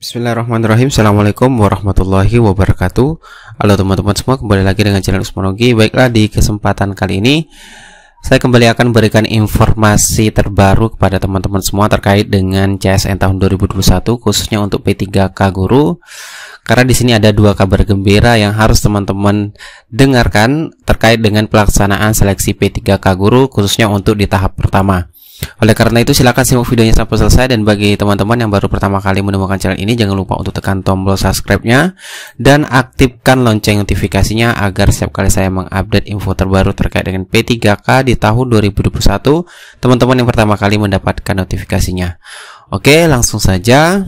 Bismillahirrahmanirrahim. Assalamualaikum warahmatullahi wabarakatuh. Halo teman-teman semua, kembali lagi dengan channel Usmonologi. Baiklah, di kesempatan kali ini saya kembali akan berikan informasi terbaru kepada teman-teman semua terkait dengan CSN tahun 2021, khususnya untuk P3K Guru. Karena di sini ada dua kabar gembira yang harus teman-teman dengarkan terkait dengan pelaksanaan seleksi P3K Guru, khususnya untuk di tahap pertama. Oleh karena itu, silakan simak videonya sampai selesai, dan bagi teman-teman yang baru pertama kali menemukan channel ini, jangan lupa untuk tekan tombol subscribe-nya dan aktifkan lonceng notifikasinya agar setiap kali saya mengupdate info terbaru terkait dengan P3K di tahun 2021, teman-teman yang pertama kali mendapatkan notifikasinya. Oke, langsung saja.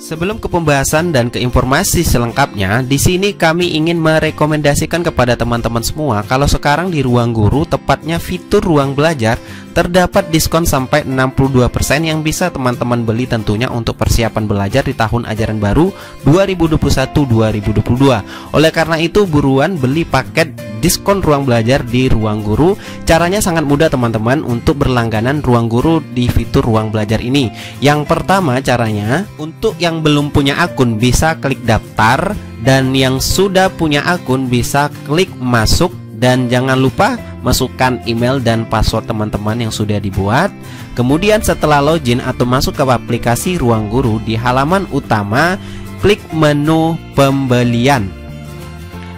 Sebelum ke pembahasan dan ke informasi selengkapnya, di sini kami ingin merekomendasikan kepada teman-teman semua kalau sekarang di Ruang Guru, tepatnya fitur Ruang Belajar, terdapat diskon sampai 62% yang bisa teman-teman beli tentunya untuk persiapan belajar di tahun ajaran baru 2021-2022. Oleh karena itu, buruan beli paket diskon Ruang Belajar di Ruang Guru. Caranya sangat mudah teman-teman untuk berlangganan Ruang Guru di fitur Ruang Belajar ini. Yang pertama caranya, untuk yang belum punya akun bisa klik daftar, dan yang sudah punya akun bisa klik masuk. Dan jangan lupa masukkan email dan password teman-teman yang sudah dibuat. Kemudian setelah login atau masuk ke aplikasi Ruang Guru, di halaman utama klik menu pembelian,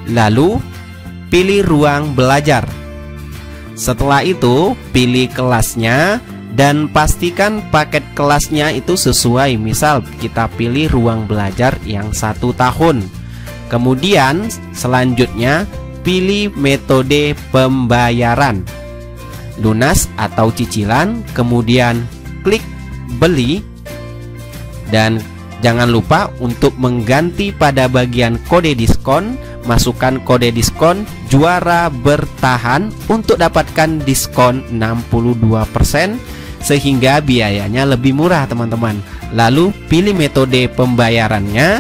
lalu pilih Ruang Belajar. Setelah itu pilih kelasnya dan pastikan paket kelasnya itu sesuai. Misal kita pilih Ruang Belajar yang 1 tahun. Kemudian selanjutnya pilih metode pembayaran, lunas atau cicilan, kemudian klik beli, dan jangan lupa untuk mengganti pada bagian kode diskon. Masukkan kode diskon juara bertahan untuk dapatkan diskon 62%, sehingga biayanya lebih murah teman-teman. Lalu pilih metode pembayarannya,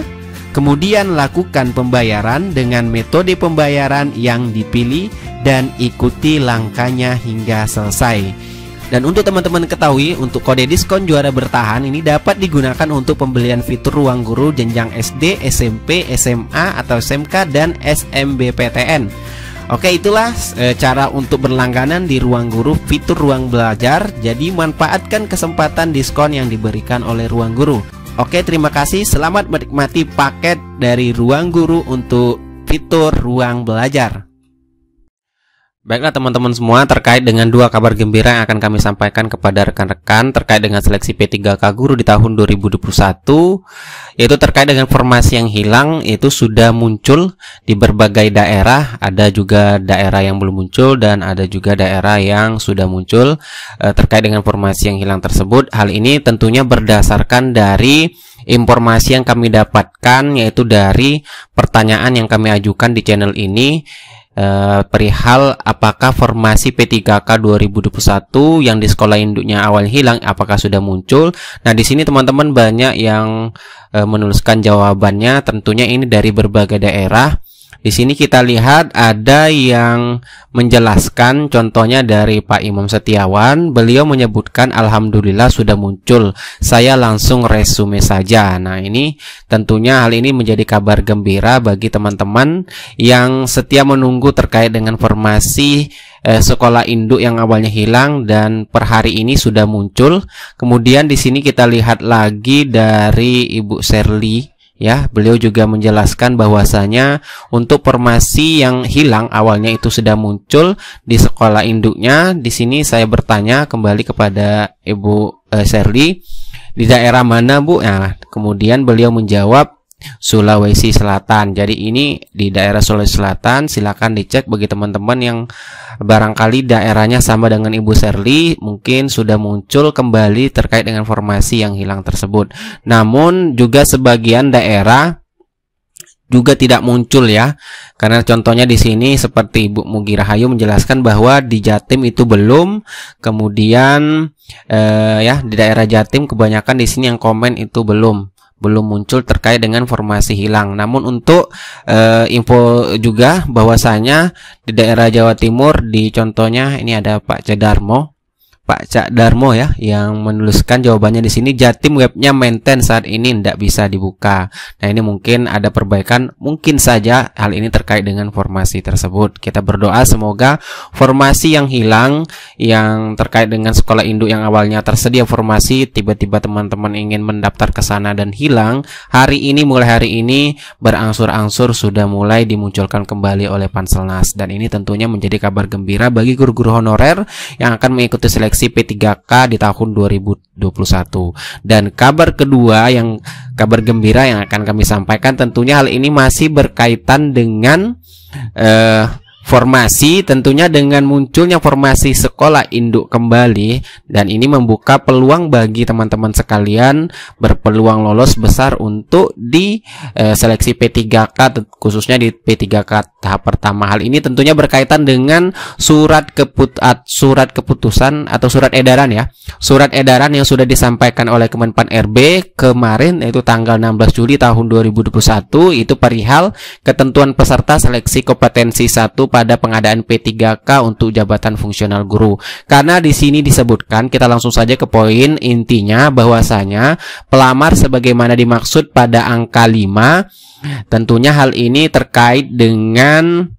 kemudian lakukan pembayaran dengan metode pembayaran yang dipilih dan ikuti langkahnya hingga selesai. Dan untuk teman-teman ketahui, untuk kode diskon juara bertahan ini dapat digunakan untuk pembelian fitur Ruang Guru jenjang SD, SMP, SMA atau SMK dan SMBPTN. Oke, itulah cara untuk berlangganan di Ruang Guru fitur Ruang Belajar. Jadi manfaatkan kesempatan diskon yang diberikan oleh Ruang Guru. Oke, terima kasih. Selamat menikmati paket dari Ruang Guru untuk fitur Ruang Belajar. Baiklah teman-teman semua, terkait dengan dua kabar gembira yang akan kami sampaikan kepada rekan-rekan terkait dengan seleksi P3K Guru di tahun 2021, yaitu terkait dengan formasi yang hilang, itu sudah muncul di berbagai daerah. Ada juga daerah yang belum muncul dan ada juga daerah yang sudah muncul terkait dengan formasi yang hilang tersebut. Hal ini tentunya berdasarkan dari informasi yang kami dapatkan, yaitu dari pertanyaan yang kami ajukan di channel ini perihal apakah formasi P3K 2021 yang di sekolah induknya awal hilang apakah sudah muncul. Nah, di sini teman-teman banyak yang menuliskan jawabannya, tentunya ini dari berbagai daerah. Di sini kita lihat ada yang menjelaskan, contohnya dari Pak Imam Setiawan. Beliau menyebutkan alhamdulillah sudah muncul, saya langsung resume saja. Nah, ini tentunya hal ini menjadi kabar gembira bagi teman-teman yang setia menunggu terkait dengan formasi sekolah induk yang awalnya hilang dan per hari ini sudah muncul. Kemudian di sini kita lihat lagi dari Ibu Sherly. Ya, beliau juga menjelaskan bahwasanya untuk formasi yang hilang awalnya itu sudah muncul di sekolah induknya. Di sini saya bertanya kembali kepada Ibu Sherly, di daerah mana Bu? Nah, kemudian beliau menjawab Sulawesi Selatan. Jadi ini di daerah Sulawesi Selatan. Silakan dicek bagi teman-teman yang barangkali daerahnya sama dengan Ibu Sherly, mungkin sudah muncul kembali terkait dengan formasi yang hilang tersebut. Namun juga sebagian daerah juga tidak muncul ya. Karena contohnya di sini seperti Ibu Mugi Rahayu menjelaskan bahwa di Jatim itu belum. Kemudian ya di daerah Jatim kebanyakan di sini yang komen itu belum muncul terkait dengan formasi hilang. Namun untuk info juga bahwasanya di daerah Jawa Timur, di contohnya ini ada Pak Cedarmo. Pak Cak Darmo ya yang menuliskan jawabannya di sini. Jatim webnya maintain saat ini tidak bisa dibuka. Nah, ini mungkin ada perbaikan, mungkin saja hal ini terkait dengan formasi tersebut. Kita berdoa semoga formasi yang hilang yang terkait dengan sekolah induk yang awalnya tersedia formasi, tiba-tiba teman-teman ingin mendaftar ke sana dan hilang, mulai hari ini berangsur-angsur sudah mulai dimunculkan kembali oleh Panselnas. Dan ini tentunya menjadi kabar gembira bagi guru-guru honorer yang akan mengikuti seleksi P3K di tahun 2021. Dan kabar kedua, yang kabar gembira yang akan kami sampaikan, tentunya hal ini masih berkaitan dengan formasi, tentunya dengan munculnya formasi sekolah induk kembali, dan ini membuka peluang bagi teman-teman sekalian berpeluang lolos besar untuk di seleksi P3K, khususnya di P3K tahap pertama. Hal ini tentunya berkaitan dengan surat keputusan atau surat edaran ya. Surat edaran yang sudah disampaikan oleh Kemenpan RB kemarin, yaitu tanggal 16 Juli tahun 2021, itu perihal ketentuan peserta seleksi kompetensi 1 pada pengadaan P3K untuk jabatan fungsional guru. Karena di sini disebutkan, kita langsung saja ke poin intinya, bahwasanya pelamar sebagaimana dimaksud pada angka 5, tentunya hal ini terkait dengan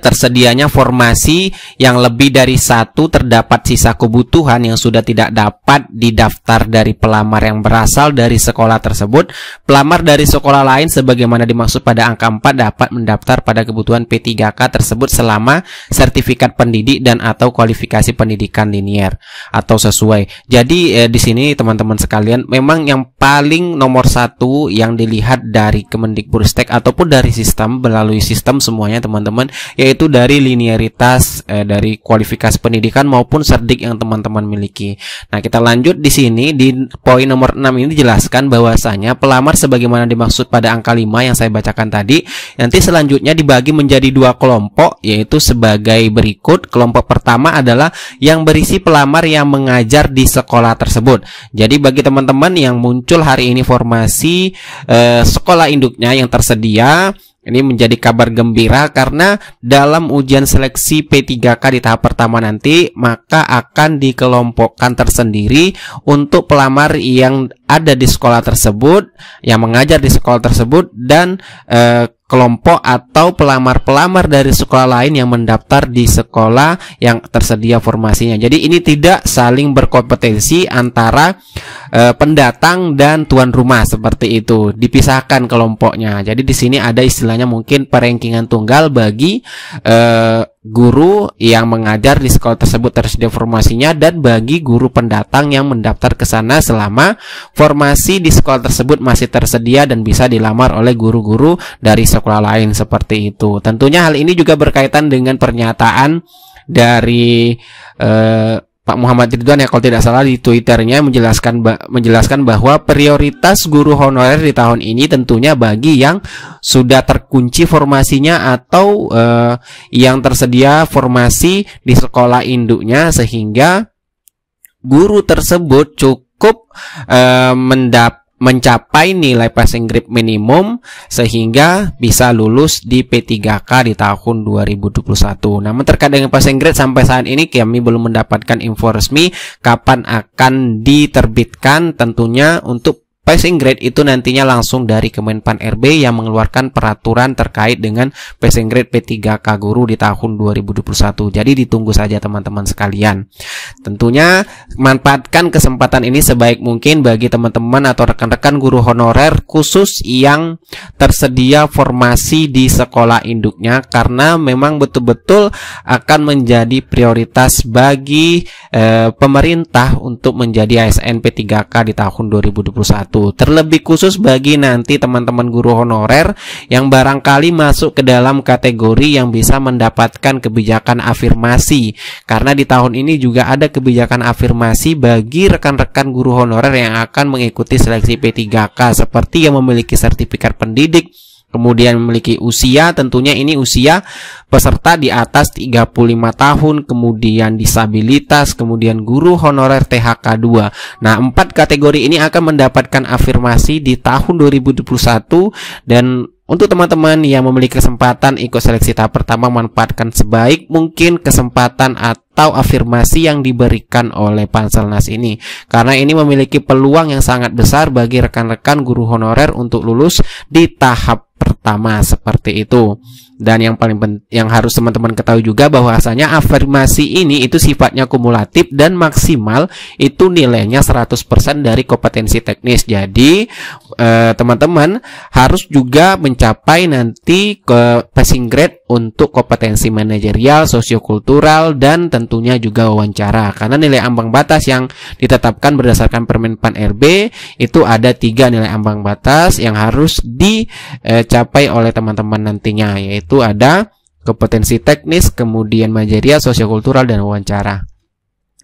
tersedianya formasi yang lebih dari satu, terdapat sisa kebutuhan yang sudah tidak dapat didaftar dari pelamar yang berasal dari sekolah tersebut. Pelamar dari sekolah lain sebagaimana dimaksud pada angka 4 dapat mendaftar pada kebutuhan P3K tersebut selama sertifikat pendidik dan atau kualifikasi pendidikan linier atau sesuai. Jadi di sini teman-teman sekalian, memang yang paling nomor satu yang dilihat dari Kemendikbudristek ataupun dari sistem, melalui sistem semuanya teman-teman, yaitu dari linearitas dari kualifikasi pendidikan maupun serdik yang teman-teman miliki. Nah, kita lanjut di sini di poin nomor 6 ini dijelaskan bahwasanya pelamar sebagaimana dimaksud pada angka 5 yang saya bacakan tadi, nanti selanjutnya dibagi menjadi 2 kelompok, yaitu sebagai berikut. Kelompok pertama adalah yang berisi pelamar yang mengajar di sekolah tersebut. Jadi bagi teman-teman yang muncul hari ini formasi sekolah induknya yang tersedia, ini menjadi kabar gembira karena dalam ujian seleksi P3K di tahap pertama nanti, maka akan dikelompokkan tersendiri untuk pelamar yang ada di sekolah tersebut, yang mengajar di sekolah tersebut, dan kelompok atau pelamar-pelamar dari sekolah lain yang mendaftar di sekolah yang tersedia formasinya. Jadi ini tidak saling berkompetensi antara pendatang dan tuan rumah, seperti itu. Dipisahkan kelompoknya. Jadi di sini ada istilahnya mungkin perankingan tunggal bagi guru yang mengajar di sekolah tersebut tersedia formasinya, dan bagi guru pendatang yang mendaftar ke sana selama formasi di sekolah tersebut masih tersedia dan bisa dilamar oleh guru-guru dari sekolah lain, seperti itu. Tentunya hal ini juga berkaitan dengan pernyataan dari Pak Muhammad Ridwan ya, kalau tidak salah, di Twitternya menjelaskan bahwa prioritas guru honorer di tahun ini tentunya bagi yang sudah terkunci formasinya atau yang tersedia formasi di sekolah induknya, sehingga guru tersebut cukup mencapai nilai passing grade minimum sehingga bisa lulus di P3K di tahun 2021. Namun terkait dengan passing grade sampai saat ini kami belum mendapatkan info resmi kapan akan diterbitkan. Tentunya untuk passing grade itu nantinya langsung dari Kemenpan RB yang mengeluarkan peraturan terkait dengan passing grade P3K guru di tahun 2021. Jadi ditunggu saja teman-teman sekalian. Tentunya manfaatkan kesempatan ini sebaik mungkin bagi teman-teman atau rekan-rekan guru honorer khusus yang tersedia formasi di sekolah induknya, karena memang betul-betul akan menjadi prioritas bagi pemerintah untuk menjadi ASN P3K di tahun 2021. Terlebih khusus bagi nanti teman-teman guru honorer yang barangkali masuk ke dalam kategori yang bisa mendapatkan kebijakan afirmasi, karena di tahun ini juga ada kebijakan afirmasi bagi rekan-rekan guru honorer yang akan mengikuti seleksi P3K, seperti yang memiliki sertifikat pendidik, kemudian memiliki usia, tentunya ini usia peserta di atas 35 tahun, kemudian disabilitas, kemudian guru honorer THK 2. Nah, 4 kategori ini akan mendapatkan afirmasi di tahun 2021, dan Untuk teman-teman yang memiliki kesempatan ikut seleksi tahap pertama, manfaatkan sebaik mungkin kesempatan atau afirmasi yang diberikan oleh Panselnas ini, karena ini memiliki peluang yang sangat besar bagi rekan-rekan guru honorer untuk lulus di tahap pertama seperti itu. Dan yang paling yang harus teman-teman ketahui juga bahwasanya afirmasi ini itu sifatnya kumulatif dan maksimal itu nilainya 100% dari kompetensi teknis. Jadi teman-teman harus juga mencapai nanti ke passing grade untuk kompetensi manajerial, sosiokultural, dan tentunya juga wawancara. Karena nilai ambang batas yang ditetapkan berdasarkan Permen PAN RB itu ada 3 nilai ambang batas yang harus dicapai oleh teman-teman nantinya, yaitu ada kompetensi teknis, kemudian manajerial, sosiokultural, dan wawancara.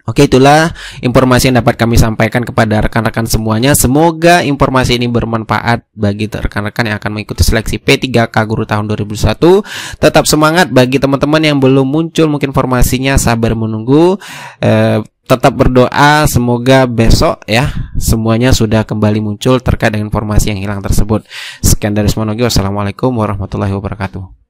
Oke, itulah informasi yang dapat kami sampaikan kepada rekan-rekan semuanya. Semoga informasi ini bermanfaat bagi rekan-rekan yang akan mengikuti seleksi P3K Guru tahun 2021. Tetap semangat. Bagi teman-teman yang belum muncul mungkin informasinya, sabar menunggu. Tetap berdoa semoga besok ya semuanya sudah kembali muncul terkait dengan informasi yang hilang tersebut. Sekian dari Semonogi. Wassalamualaikum warahmatullahi wabarakatuh.